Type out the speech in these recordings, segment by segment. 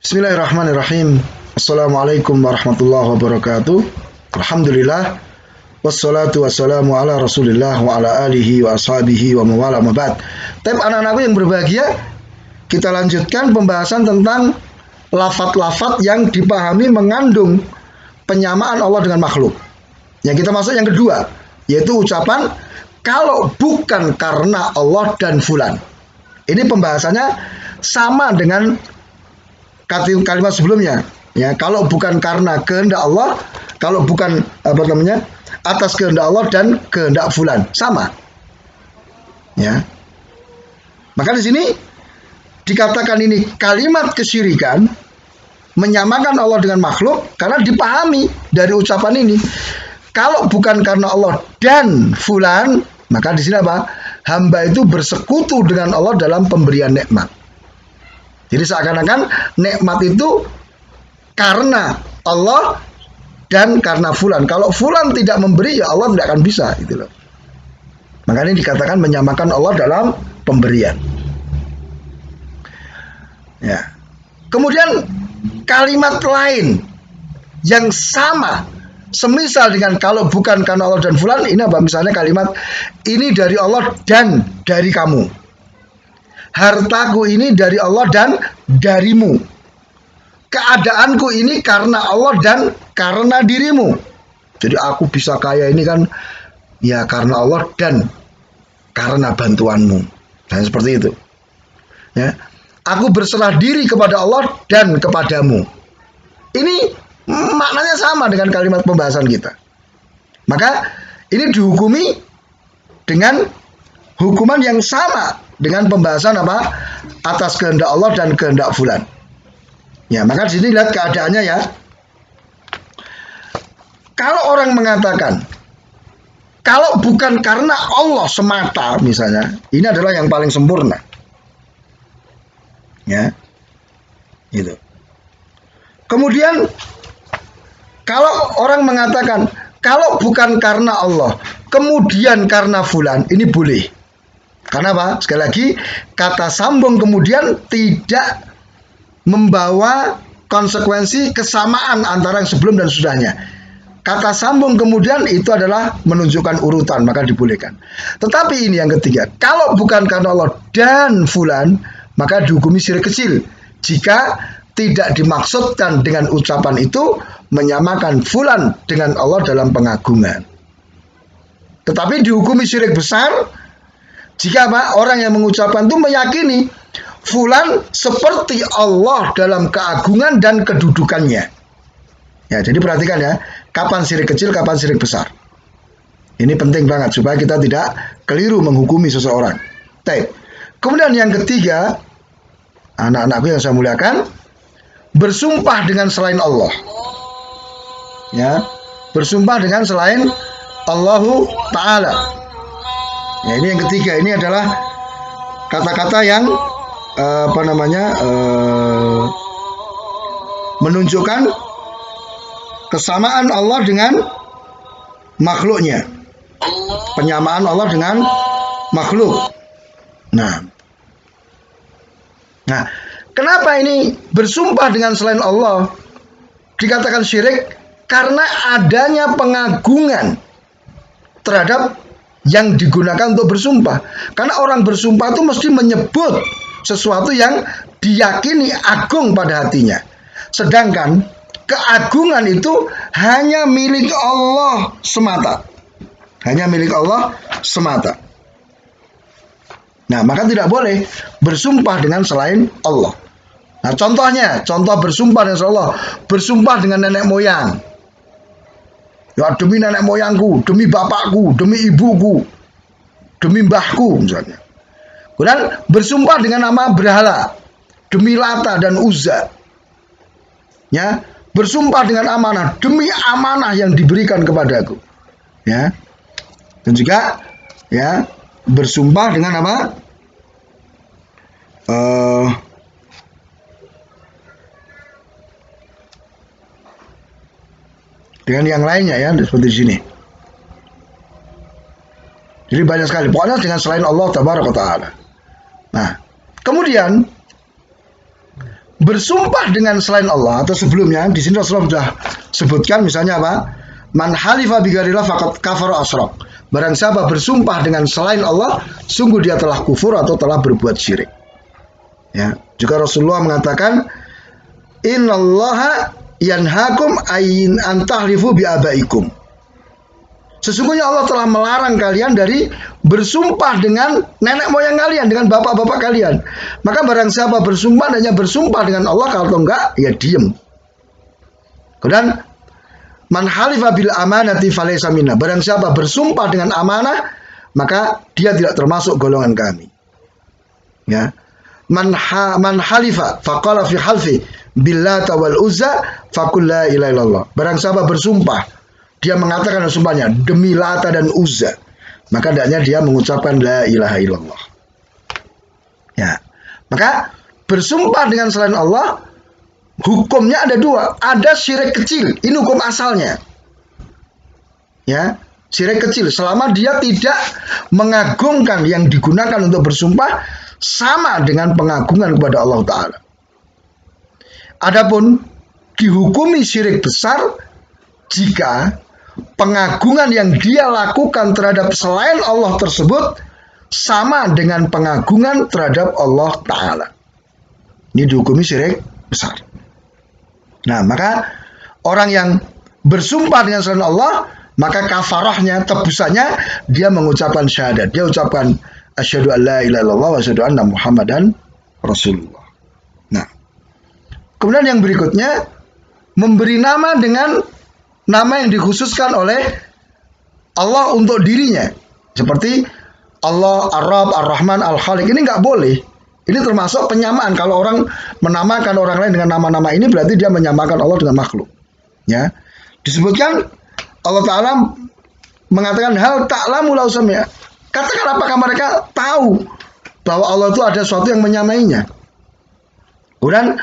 Bismillahirrahmanirrahim. Assalamualaikum warahmatullahi wabarakatuh. Alhamdulillah. Wassalatu wassalamu ala rasulillah wa ala alihi wa ashabihi wa mawala mabad. Tapi anak-anakku yang berbahagia, kita lanjutkan pembahasan tentang lafat-lafat yang dipahami mengandung penyamaan Allah dengan makhluk. Yang kita masuk yang kedua, yaitu ucapan kalau bukan karena Allah dan fulan. Ini pembahasannya sama dengan kalimat sebelumnya, ya, kalau bukan karena kehendak Allah, kalau bukan atas kehendak Allah dan kehendak fulan, sama, ya. Maka di sini dikatakan ini kalimat kesyirikan, menyamakan Allah dengan makhluk, karena dipahami dari ucapan ini kalau bukan karena Allah dan fulan, maka di sini apa? Hamba itu bersekutu dengan Allah dalam pemberian nikmat. Jadi seakan-akan nikmat itu karena Allah dan karena fulan. Kalau fulan tidak memberi, ya Allah tidak akan bisa, gitu loh. Makanya dikatakan menyamakan Allah dalam pemberian. Ya. Kemudian kalimat lain yang sama, semisal dengan kalau bukan karena Allah dan fulan, ini apa? Misalnya kalimat ini dari Allah dan dari kamu. Hartaku ini dari Allah dan darimu. Keadaanku ini karena Allah dan karena dirimu. Jadi aku bisa kaya ini kan ya karena Allah dan karena bantuanmu. Dan seperti itu. Ya. Aku berserah diri kepada Allah dan kepadamu. Ini maknanya sama dengan kalimat pembahasan kita. Maka ini dihukumi dengan hukuman yang sama dengan pembahasan apa? Atas kehendak Allah dan kehendak fulan. Ya, maka di sini lihat keadaannya ya. Kalau orang mengatakan kalau bukan karena Allah semata misalnya, ini adalah yang paling sempurna. Ya. Gitu. Kemudian kalau orang mengatakan kalau bukan karena Allah, kemudian karena fulan, ini boleh. Karena apa? Sekali lagi, kata sambung kemudian tidak membawa konsekuensi kesamaan antara yang sebelum dan sudahnya. Kata sambung kemudian itu adalah menunjukkan urutan, maka dibolehkan. Tetapi ini yang ketiga, kalau bukan karena Allah dan fulan, maka dihukumi syirik kecil. Jika tidak dimaksudkan dengan ucapan itu menyamakan fulan dengan Allah dalam pengagungan. Tetapi dihukumi syirik besar jika apa? Orang yang mengucapkan itu meyakini fulan seperti Allah dalam keagungan dan kedudukannya. Ya, jadi perhatikan ya, kapan syirik kecil, kapan syirik besar. Ini penting banget supaya kita tidak keliru menghukumi seseorang. Baik. Kemudian yang ketiga, anak-anakku yang saya muliakan, bersumpah dengan selain Allah. Ya, bersumpah dengan selain Allahu Ta'ala. Ya, ini yang ketiga, ini adalah kata-kata yang menunjukkan kesamaan Allah dengan makhluknya, penyamaan Allah dengan makhluk. Nah, kenapa ini bersumpah dengan selain Allah dikatakan syirik? Karena adanya pengagungan terhadap yang digunakan untuk bersumpah. Karena orang bersumpah itu mesti menyebut sesuatu yang diyakini agung pada hatinya. Sedangkan keagungan itu hanya milik Allah semata. Hanya milik Allah semata. Nah, maka tidak boleh bersumpah dengan selain Allah. Nah, contohnya, contoh bersumpah dengan selain Allah, bersumpah dengan nenek moyang. Ya, demi nenek moyangku, demi bapakku, demi ibuku, demi mbahku misalnya. Kemudian bersumpah dengan nama berhala, demi Lata dan Uzza. Ya, bersumpah dengan amanah, demi amanah yang diberikan kepadaku. Ya. Dan juga ya, bersumpah dengan apa? Dengan yang lainnya ya, seperti di sini. Jadi banyak sekali. Pokoknya dengan selain Allah Tabaraka Ta'ala. Nah, kemudian bersumpah dengan selain Allah atau sebelumnya, di sini Rasulullah sudah sebutkan misalnya apa? Man halifa bigairillah faqad kafara asyrak. Barang siapa bersumpah dengan selain Allah, sungguh dia telah kufur atau telah berbuat syirik. Ya, juga Rasulullah mengatakan, innallaha yanhakum ayin antahlifu bi abaikum. Sesungguhnya Allah telah melarang kalian dari bersumpah dengan nenek moyang kalian, dengan bapak-bapak kalian. Maka barang siapa bersumpah, hanya bersumpah dengan Allah, kalau enggak, ya diem. Kemudian, man halifa bil amanati falaysa minna. Barang siapa bersumpah dengan amanah, maka dia tidak termasuk golongan kami. Ya. Man halifa faqala fi halfi billata wal uzza faqul la ilaha illallah. Barang siapa bersumpah, dia mengatakan sumpahnya demi Lata dan Uzza, maka hendaknya dia mengucapkan la ilaha illallah. Ya. Maka bersumpah dengan selain Allah hukumnya ada dua. Ada syirik kecil, ini hukum asalnya. Ya, syirik kecil selama dia tidak mengagungkan yang digunakan untuk bersumpah sama dengan pengagungan kepada Allah Ta'ala. Adapun dihukumi syirik besar jika pengagungan yang dia lakukan terhadap selain Allah tersebut sama dengan pengagungan terhadap Allah Ta'ala. Ini dihukumi syirik besar. Nah, maka orang yang bersumpah dengan selain Allah, maka kafarahnya, tebusannya, dia mengucapkan syahadat. Dia ucapkan asyhadu an la ilaha illallah wa asyhadu anna Muhammadan Rasulullah. Nah, kemudian yang berikutnya, memberi nama dengan nama yang dikhususkan oleh Allah untuk dirinya. Seperti Allah, Ar-Rabb, Ar-Rahman, Al-Khaliq. Ini nggak boleh. Ini termasuk penyamaan. Kalau orang menamakan orang lain dengan nama-nama ini, berarti dia menyamakan Allah dengan makhluk. Ya. Disebutkan Allah Ta'ala mengatakan hal ta'lamu lahu samia. Katakan apakah mereka tahu bahwa Allah itu ada sesuatu yang menyamainya. Kemudian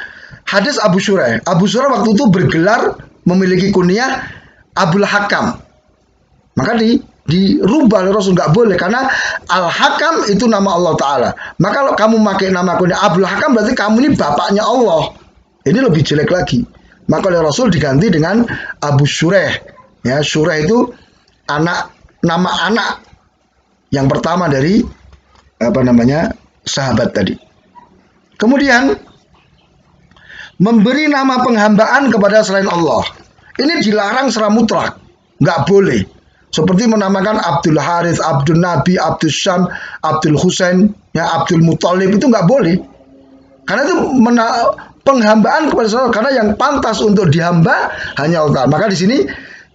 hadis Abu Syuraih. Abu Syuraih waktu itu bergelar memiliki kunyah Abul Hakam. Maka dirubah oleh Rasul, nggak boleh, karena Al-Hakam itu nama Allah Ta'ala. Maka kalau kamu pakai nama kunyah Abul Hakam, berarti kamu ini bapaknya Allah. Ini lebih jelek lagi. Maka oleh Rasul diganti dengan Abu Syuraih. Ya, Syuraih itu nama anak yang pertama dari sahabat tadi. Kemudian memberi nama penghambaan kepada selain Allah. Ini dilarang secara mutlak, nggak boleh. Seperti menamakan Abdul Harith, Abdul Nabi, Abdul Syam, Abdul Husain, ya Abdul Muthalib, itu nggak boleh. Karena itu penghambaan kepada Allah. Karena yang pantas untuk dihamba hanya Allah. Maka di sini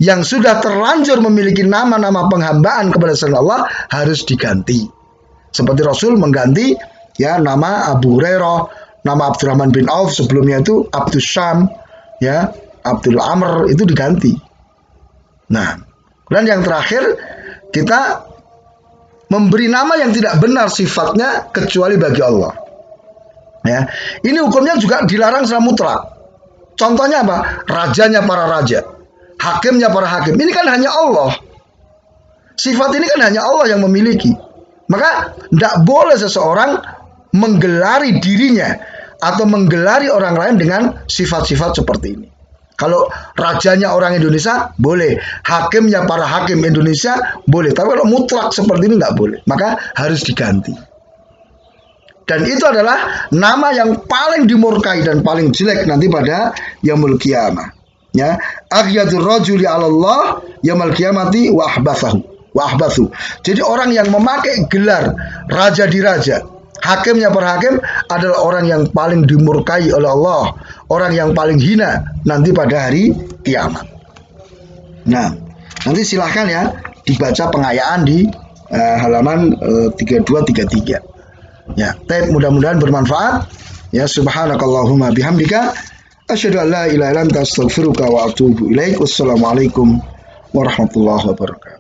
yang sudah terlanjur memiliki nama-nama penghambaan kepada selain Allah harus diganti. Seperti Rasul mengganti ya nama Abu Hurairah, nama Abdurrahman bin Auf, sebelumnya itu Abdul Syam, ya Abdul Amr, itu diganti. Nah, dan yang terakhir, kita memberi nama yang tidak benar sifatnya kecuali bagi Allah. Ya, ini hukumnya juga dilarang secara mutlak. Contohnya apa? Rajanya para raja, hakimnya para hakim. Ini kan hanya Allah. Sifat ini kan hanya Allah yang memiliki. Maka tidak boleh seseorang menggelari dirinya atau menggelari orang lain dengan sifat-sifat seperti ini. Kalau rajanya orang Indonesia, boleh. Hakimnya para hakim Indonesia, boleh. Tapi kalau mutlak seperti ini nggak boleh. Maka harus diganti. Dan itu adalah nama yang paling dimurkai dan paling jelek nanti pada yaumul qiyamah. Ya, aghyadur rajuli 'ala Allah yaumul qiyamati wa ahbathu. Jadi orang yang memakai gelar raja di raja, hakimnya para hakim adalah orang yang paling dimurkai oleh Allah, orang yang paling hina nanti pada hari kiamat. Nah, nanti silahkan ya dibaca pengayaan di halaman 32-33. Ya, mudah-mudahan bermanfaat. Ya, subhanakallahumma bihamdika asyhadu an la ilaha illa anta astaghfiruka wa atubu ilaik. Wassalamualaikum warahmatullahi wabarakatuh.